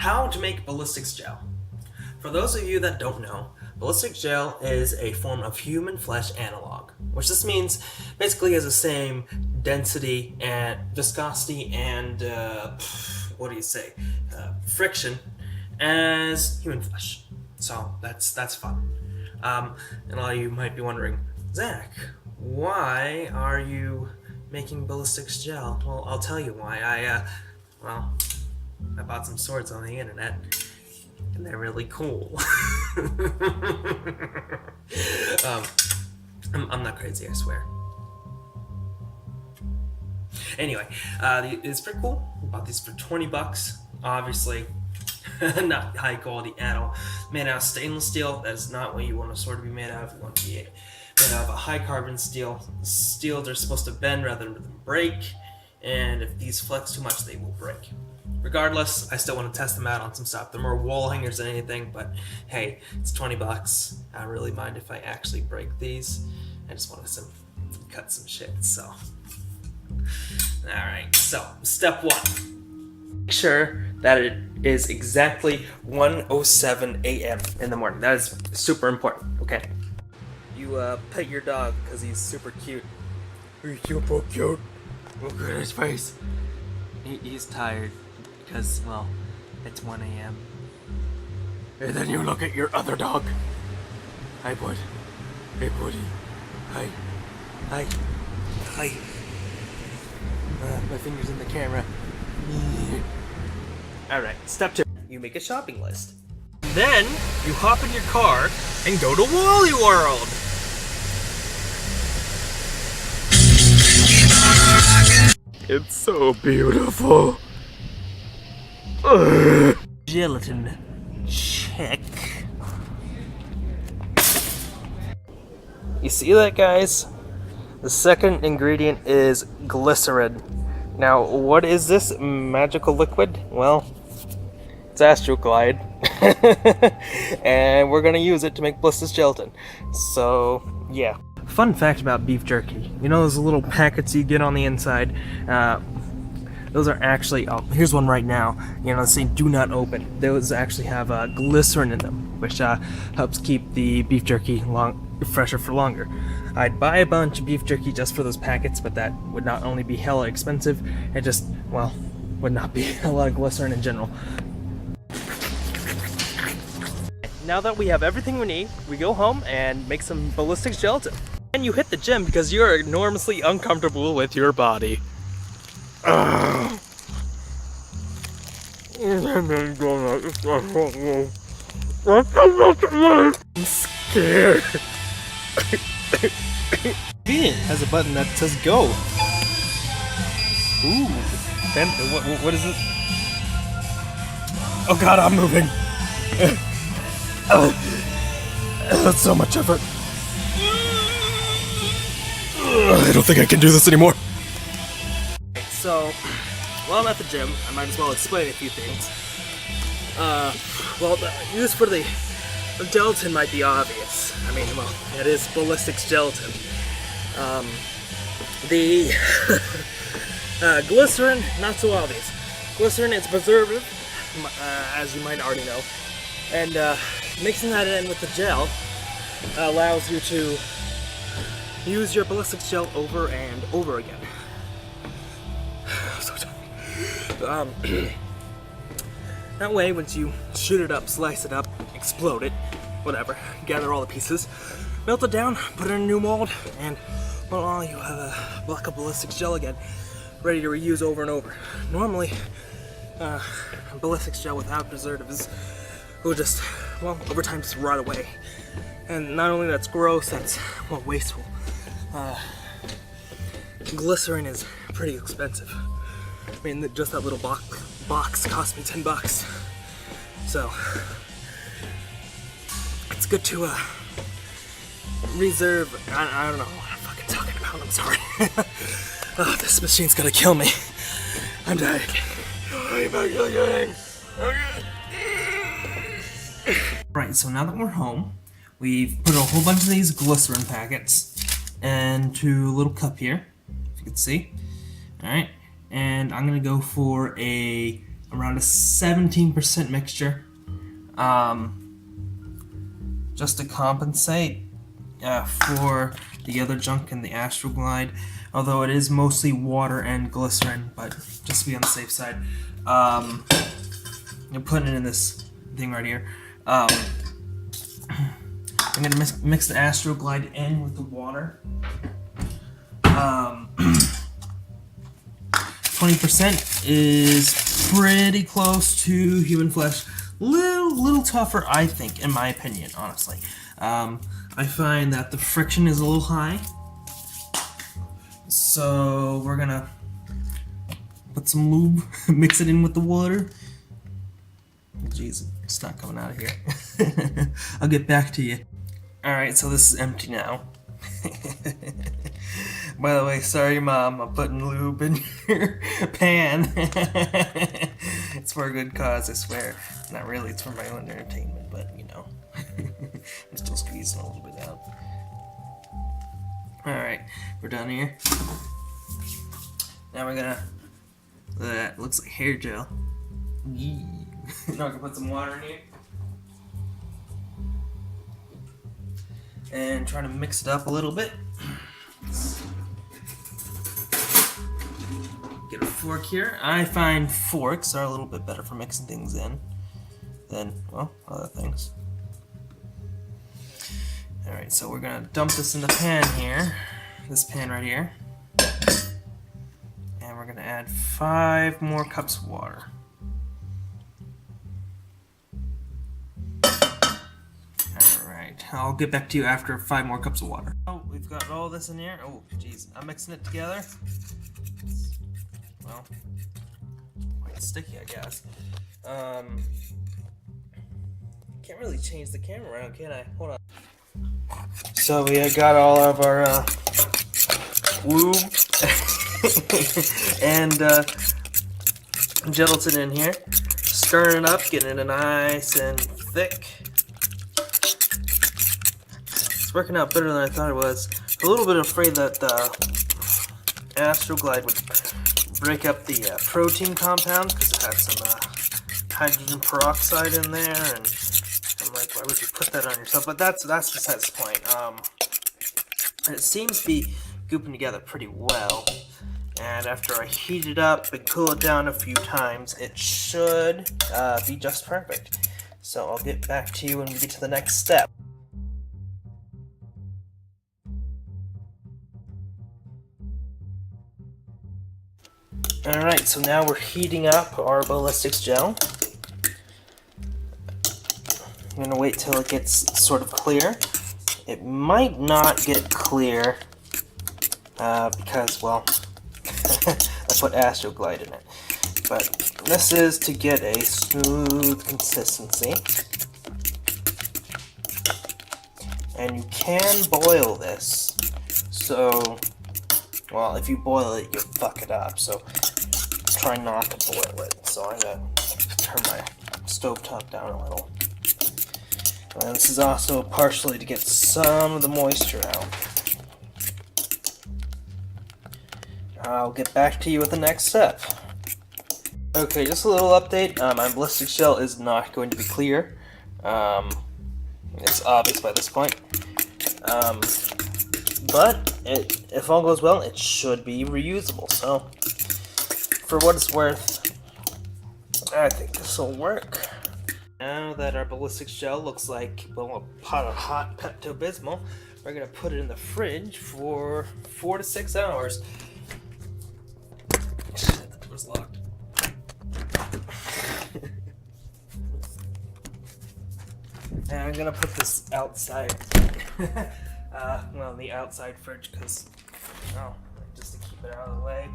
How to make ballistics gel. For those of you that don't know, ballistics gel is a form of human flesh analog, which just means basically has the same density and viscosity and friction as human flesh. So that's fun. And a lot of you might be wondering, Zach, why are you making ballistics gel? Well, I'll tell you why. I bought some swords on the internet, and they're really cool. I'm not crazy, I swear. Anyway, it's pretty cool. I bought these for 20 bucks. Obviously, not high quality at all. Made out of stainless steel. That is not what you want a sword to be made out of. You want to be made out of a high carbon steel. Steels are supposed to bend rather than break, and if these flex too much, they will break. Regardless, I still want to test them out on some stuff. They're more wall hangers than anything, but hey, it's 20 bucks. I don't really mind if I actually break these. I just want to cut some shit, so. Alright, so step one. Make sure that it is exactly 1:07 a.m. in the morning. That is super important, okay? You pet your dog because he's super cute. He's super cute. Look at his face. He's tired because, well, it's 1 a.m. And then you look at your other dog. Hi, bud. Hey, buddy. Hi. Hi. Hi. My finger's in the camera. Alright, step 2. You make a shopping list. Then, you hop in your car and go to Wally World! It's so beautiful. Gelatin. Check. You see that, guys? The second ingredient is glycerin. Now, what is this magical liquid? Well, it's Astroglide. And we're gonna use it to make ballistics gelatin. So, yeah. Fun fact about beef jerky. You know those little packets you get on the inside? Those are actually, oh, here's one right now. You know, saying do not open. Those actually have glycerin in them, which helps keep the beef jerky fresher for longer. I'd buy a bunch of beef jerky just for those packets, but that would not only be hella expensive, it just, well, would not be a lot of glycerin in general. Now that we have everything we need, we go home and make some ballistics gelatin. And you hit the gym because you're enormously uncomfortable with your body. I'm scared. It has a button that says go. Ooh. Then what is it? Oh god, I'm moving. That's so much effort. I don't think I can do this anymore. So, while I'm at the gym, I might as well explain a few things. Well, the use for the gelatin might be obvious. I mean, well, it is ballistics gelatin. The glycerin, not so obvious. Glycerin is preservative, as you might already know. And mixing that in with the gel allows you to use your ballistics gel over and over again. I'm so tired. That way, once you shoot it up, slice it up, explode it, whatever, gather all the pieces, melt it down, put it in a new mold, and well, you have a block of ballistics gel again, ready to reuse over and over. Normally, ballistics gel without preservatives will just, well, over time just rot away. And not only that's gross, that's, well, wasteful. Glycerin is pretty expensive. I mean, just that little box cost me 10 bucks. So, it's good to, reserve, I don't know what I'm fucking talking about, I'm sorry. Oh, this machine's gonna kill me. I'm dying. I'm actually dying. Right, so now that we're home, we've put a whole bunch of these glycerin packets into a little cup here, if you can see. Alright, and I'm gonna go for a around a 17% mixture, just to compensate for the other junk in the Astroglide. Although it is mostly water and glycerin, but just to be on the safe side, I'm putting it in this thing right here. I'm gonna mix the Astroglide in with the water. 20% is pretty close to human flesh. Little tougher, I think, in my opinion, honestly. I find that the friction is a little high. So we're gonna put some lube, mix it in with the water. Jeez, it's not coming out of here. I'll get back to you. Alright, so this is empty now. By the way, sorry Mom, I'm putting lube in your pan. It's for a good cause, I swear. Not really, it's for my own entertainment, but you know. I'm still squeezing a little bit out. Alright, we're done here. Now we're gonna... That looks like hair gel. Now I'm gonna put some water in here. And try to mix it up a little bit. Get a fork here. I find forks are a little bit better for mixing things in than, well, other things. Alright, so we're gonna dump this in the pan here. This pan right here. And we're gonna add 5 more cups of water. Alright, I'll get back to you after 5 more cups of water. Oh, we've got all this in here. Oh, jeez, I'm mixing it together. It's, well, quite sticky, I guess. Can't really change the camera around, can I? Hold on. So we got all of our lube and gelatin in here. Stirring it up, getting it nice and thick. It's working out better than I thought it was. A little bit afraid that the Astroglide would break up the protein compound because it had some hydrogen peroxide in there, and I'm like, why would you put that on yourself? But that's besides the point. It seems to be gooping together pretty well, and after I heat it up and cool it down a few times, it should be just perfect. So I'll get back to you when we get to the next step. Alright, so now we're heating up our ballistics gel. I'm going to wait till it gets sort of clear. It might not get clear because, well, I put Astroglide in it. But this is to get a smooth consistency. And you can boil this. So, well, if you boil it, you'll fuck it up. So try not to boil it. So I'm going to turn my stovetop down a little. And this is also partially to get some of the moisture out. I'll get back to you with the next step. Okay, just a little update. My ballistics gel is not going to be clear. It's obvious by this point. But if all goes well, it should be reusable. So, for what it's worth, I think this will work. Now that our ballistics gel looks like, well, a pot of hot Pepto-Bismol, we're going to put it in the fridge for 4 to 6 hours. Shit, the door's locked. And I'm going to put this outside. Well, the outside fridge, because, oh, just to keep it out of the way.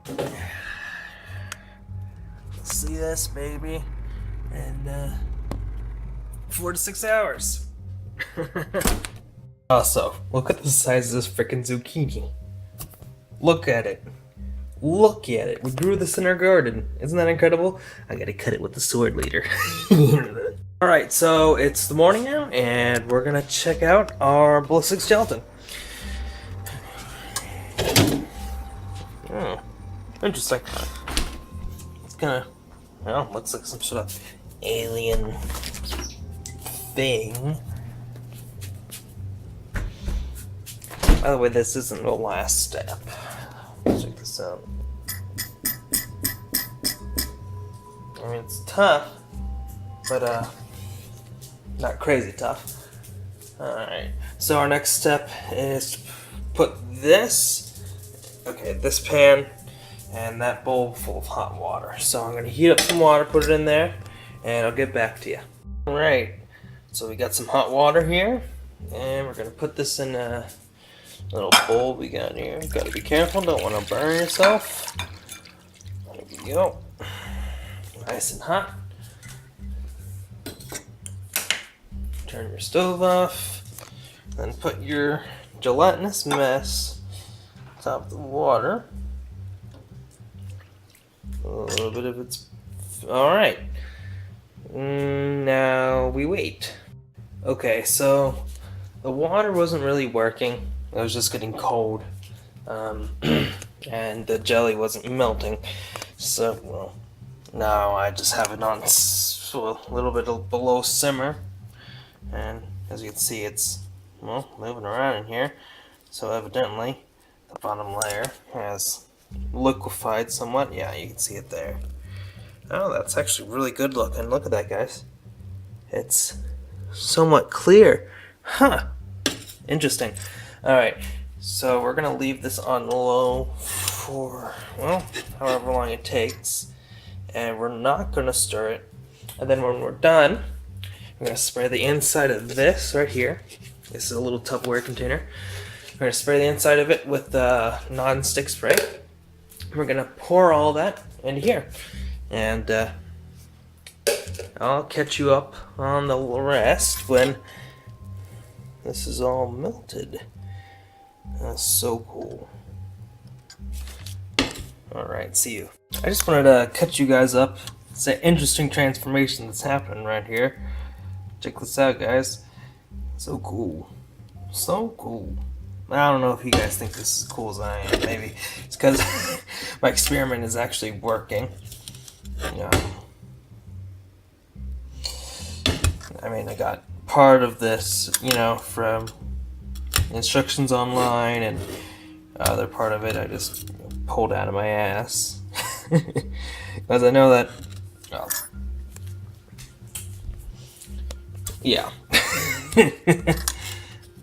Alright. See this, baby? And 4 to 6 hours. Also, look at the size of this frickin' zucchini. Look at it. Look at it. We grew this in our garden. Isn't that incredible? I gotta cut it with the sword later. Alright, so it's the morning now, and we're gonna check out our ballistics gelatin. Oh, interesting. gonna, well, looks like some sort of alien thing. By the way, this isn't the last step. Check this out. I mean, it's tough, but not crazy tough. Alright, so our next step is to put this, this pan and that bowl full of hot water. So I'm going to heat up some water, put it in there, and I'll get back to you. Alright, so we got some hot water here, and we're going to put this in a little bowl we got here. Got to be careful, don't want to burn yourself. There we go. Nice and hot. Turn your stove off, then put your gelatinous mess on top of the water. A little bit of it's alright. Now we wait. Okay, so the water wasn't really working. It was just getting cold, and the jelly wasn't melting. So, well, now I just have it on a little bit below simmer. And as you can see, it's, well, moving around in here. So evidently, the bottom layer has liquefied somewhat. Yeah, you can see it there. Oh, that's actually really good looking. Look at that, guys. It's somewhat clear. Huh. Interesting. Alright, so we're going to leave this on low for, well, however long it takes. And we're not going to stir it. And then when we're done, we're going to spray the inside of this right here. This is a little Tupperware container. We're going to spray the inside of it with non-stick spray. We're going to pour all that into here. And I'll catch you up on the rest when this is all melted. That's so cool. Alright, see you. I just wanted to catch you guys up. It's an interesting transformation that's happening right here. Check this out, guys. So cool. So cool. I don't know if you guys think this is as cool as I am. Maybe it's because my experiment is actually working. I mean, I got part of this, from instructions online, and the other part of it I just pulled out of my ass. Because I know that, well, yeah.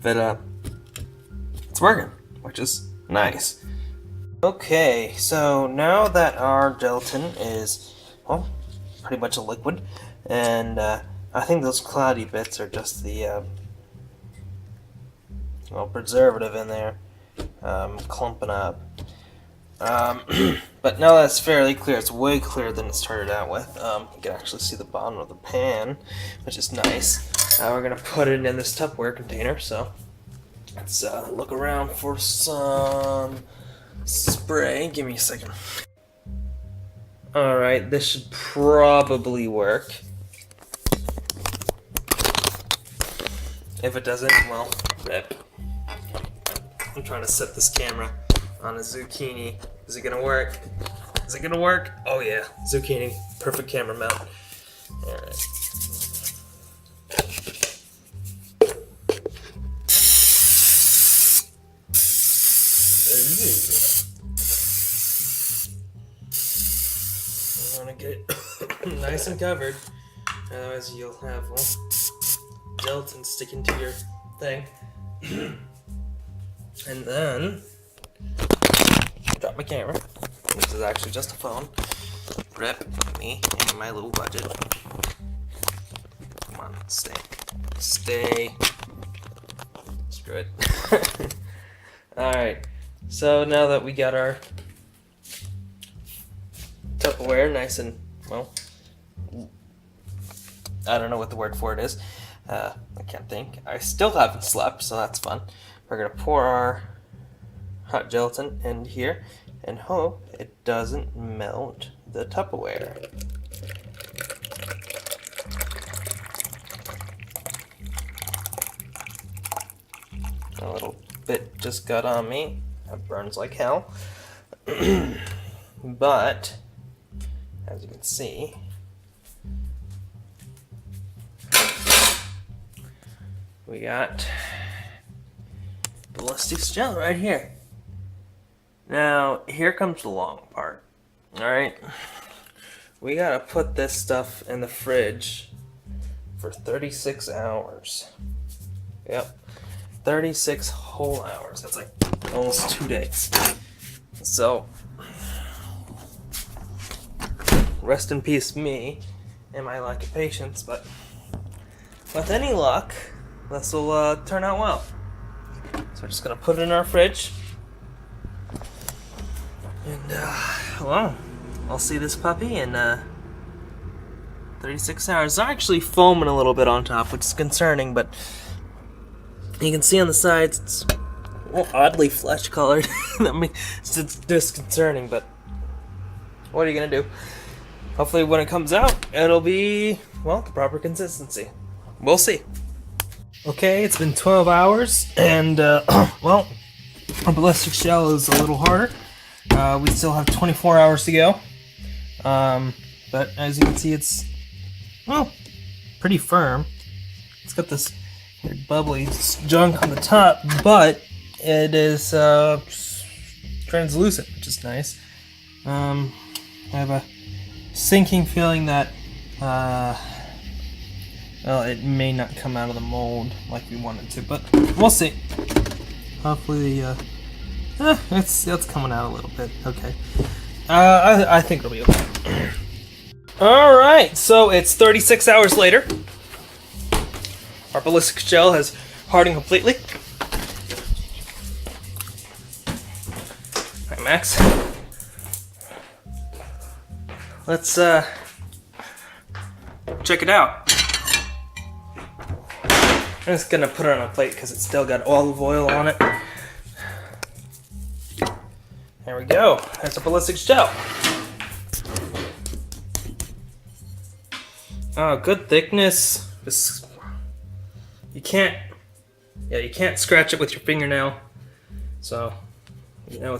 But it's working, which is nice. Okay, so now that our gelatin is, well, pretty much a liquid, and I think those cloudy bits are just the preservative in there, clumping up. But now that's fairly clear. It's way clearer than it started out with. You can actually see the bottom of the pan, which is nice. Now we're gonna put it in this Tupperware container. So let's look around for some spray. Give me a second. All right, this should probably work. If it doesn't, well, rip. I'm trying to set this camera on a zucchini. Is it gonna work? Is it gonna work? Oh yeah, zucchini, perfect camera mount. Alright. You wanna get it nice and covered, otherwise you'll have, well, gelatin sticking to your thing. And then drop my camera. This is actually just a phone. Rip me and my little budget. Come on, stay. Stay. Screw it. Alright, so now that we got our Tupperware nice and, well, I don't know what the word for it is. I can't think. I still haven't slept, so that's fun. We're going to pour our hot gelatin in here and hope it doesn't melt the Tupperware. A little bit just got on me. That burns like hell. But as you can see. We got ballistics gel right here. Now, here comes the long part. Alright? We gotta put this stuff in the fridge for 36 hours. Yep. 36 whole hours. That's like almost 2 days. So, rest in peace me and my lack of patience, but with any luck, this will turn out well. So we're just gonna put it in our fridge. And, well, I'll see this puppy in 36 hours. It's actually foaming a little bit on top, which is concerning, but you can see on the sides it's oddly flesh colored. I mean, it's disconcerting, but what are you gonna do? Hopefully when it comes out, it'll be, well, the proper consistency. We'll see. Okay, it's been 12 hours, and, well, our ballistic shell is a little harder. We still have 24 hours to go. But as you can see, it's, well, pretty firm. It's got this weird bubbly junk on the top, but it is translucent, which is nice. I have a sinking feeling that, well, it may not come out of the mold like we want it to, but we'll see. Hopefully, it's coming out a little bit. Okay. I think it'll be okay. Alright, so it's 36 hours later. Our ballistic gel has hardened completely. Alright, Max. Let's check it out. I'm just gonna put it on a plate because it's still got olive oil on it. There we go. There's a ballistics gel. Oh, good thickness. This, you can't scratch it with your fingernail. So, you know,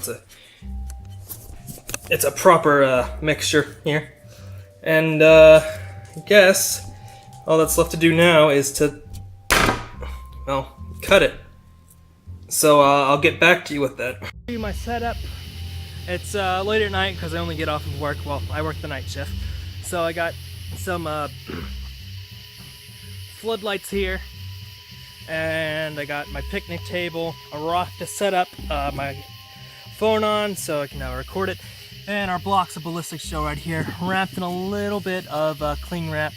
it's a proper mixture here. And I guess all that's left to do now is to, well, cut it. So I'll get back to you with that. My setup. It's late at night because I only get off of work. Well, I work the night shift. So I got some floodlights here, and I got my picnic table, a rock to set up my phone on so I can now record it, and our blocks of ballistics gel right here, wrapped in a little bit of cling wrap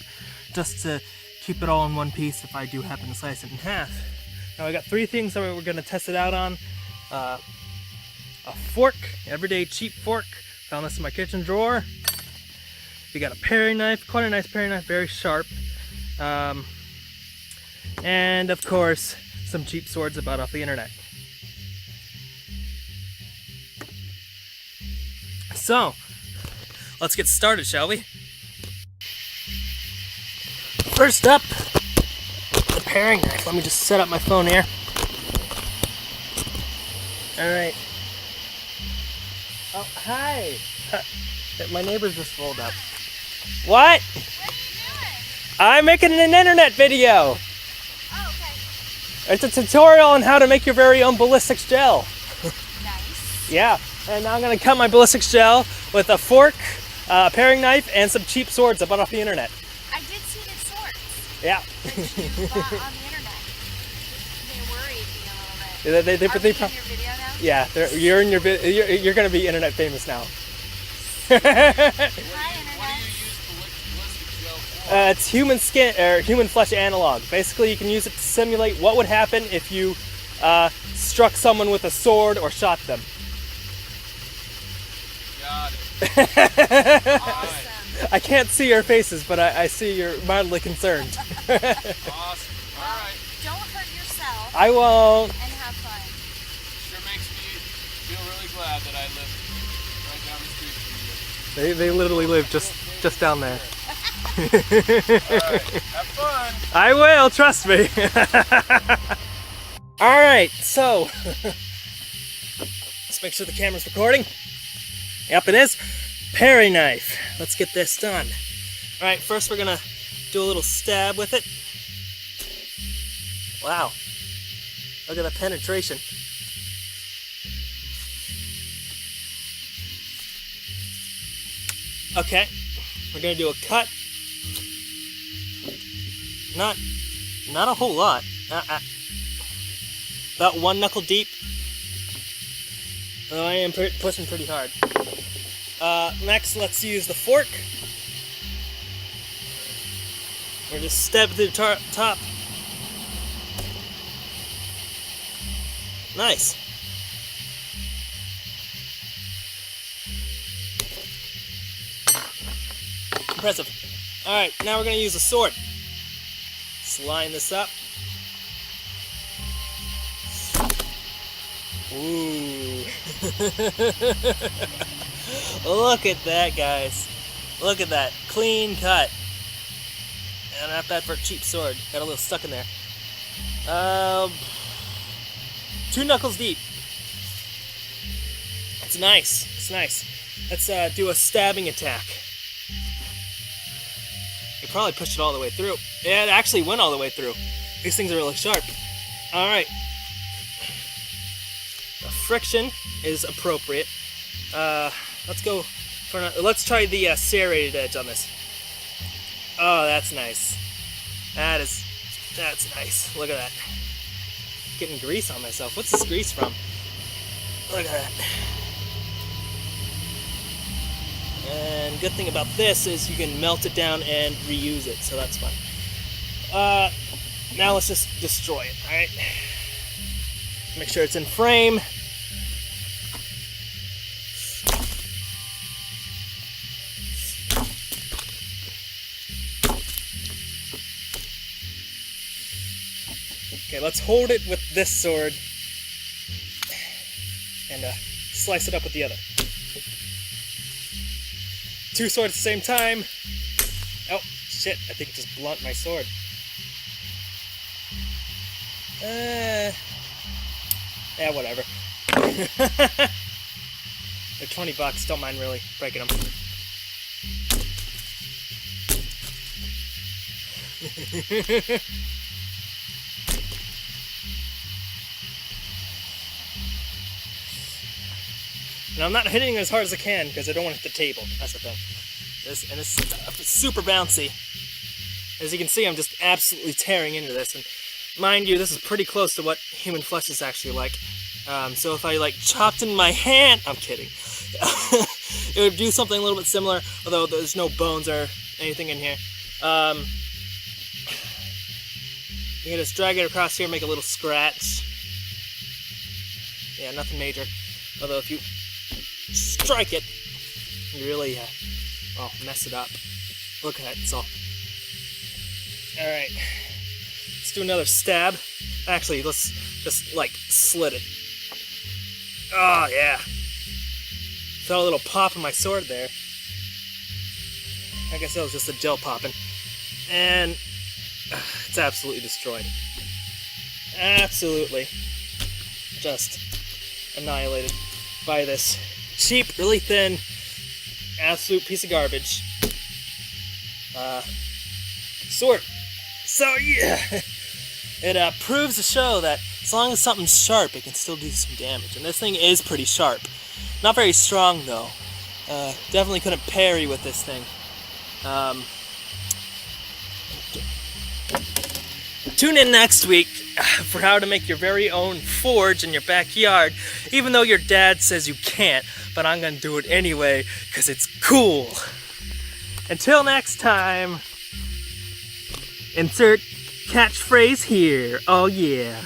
just to keep it all in one piece if I do happen to slice it in half. Now I got 3 things that we're going to test it out on. A fork, everyday cheap fork, found this in my kitchen drawer. We got a paring knife, quite a nice paring knife, very sharp. And of course, some cheap swords I bought off the internet. So, let's get started, shall we? First up, the paring knife. Let me just set up my phone here. Alright. Oh, hi! My neighbors just rolled up. What? What are you doing? I'm making an internet video! Oh, okay. It's a tutorial on how to make your very own ballistics gel. Nice. Yeah, and now I'm gonna cut my ballistics gel with a fork, a paring knife, and some cheap swords I bought off the internet. I did see the swords. Yeah. That you bought on the internet. They worried me a little bit. Are we in your video now? Yeah, you're in your you're gonna be internet famous now. Hi, internet. It's human skin or human flesh analog. Basically, you can use it to simulate what would happen if you struck someone with a sword or shot them. Got it. Awesome. I can't see your faces, but I see you're mildly concerned. Awesome. All right. Don't hurt yourself. I won't. And have fun. Sure makes me feel really glad that I live right down the street from you. They literally live just down there. All right. Have fun. I will, trust me. All right, so let's make sure the camera's recording. Yep, it is. Paring knife. let's get this done. All right, first we're gonna do a little stab with it. Wow, look at the penetration. Okay, we're gonna do a cut. Not a whole lot. About 1 knuckle deep. Although I am pushing pretty hard. Next, let's use the fork. We're just stab through the top. Nice. Impressive. Alright, now we're going to use a sword. Let's line this up. Ooh. Look at that, guys. Look at that. Clean cut. And not bad for a cheap sword. Got a little stuck in there. 2 knuckles deep. It's nice. It's nice. Let's do a stabbing attack. You probably pushed it all the way through. Yeah, it actually went all the way through. These things are really sharp. Alright. The friction is appropriate. Let's go for let's try the serrated edge on this. Oh, that's nice. That's nice. Look at that. Getting grease on myself. What's this grease from? Look at that. And good thing about this is you can melt it down and reuse it, so that's fun. Now let's just destroy it, alright? Make sure it's in frame. Okay, let's hold it with this sword and slice it up with the other. 2 swords at the same time. Oh, shit, I think it just blunt my sword. Yeah, whatever. They're $20, don't mind really breaking them. And I'm not hitting it as hard as I can because I don't want to hit the table. That's the thing. This stuff is super bouncy. As you can see, I'm just absolutely tearing into this. And mind you, this is pretty close to what human flesh is actually like. So if I like chopped in my hand, I'm kidding. It would do something a little bit similar, although there's no bones or anything in here. You can just drag it across here, make a little scratch. Yeah, nothing major. Although if you strike it, you really mess it up. Look at that, it's all. Alright, let's do another stab. Actually, let's just like slit it. Oh yeah. Felt a little pop in my sword there. I guess that was just the gel popping. And it's absolutely destroyed. Absolutely. Just annihilated by this cheap, really thin, absolute piece of garbage sword. So yeah, it proves to show that as long as something's sharp, it can still do some damage. And this thing is pretty sharp. Not very strong though. Definitely couldn't parry with this thing. Tune in next week for how to make your very own forge in your backyard, even though your dad says you can't, but I'm gonna do it anyway because it's cool. Until next time, insert catchphrase here. Oh yeah.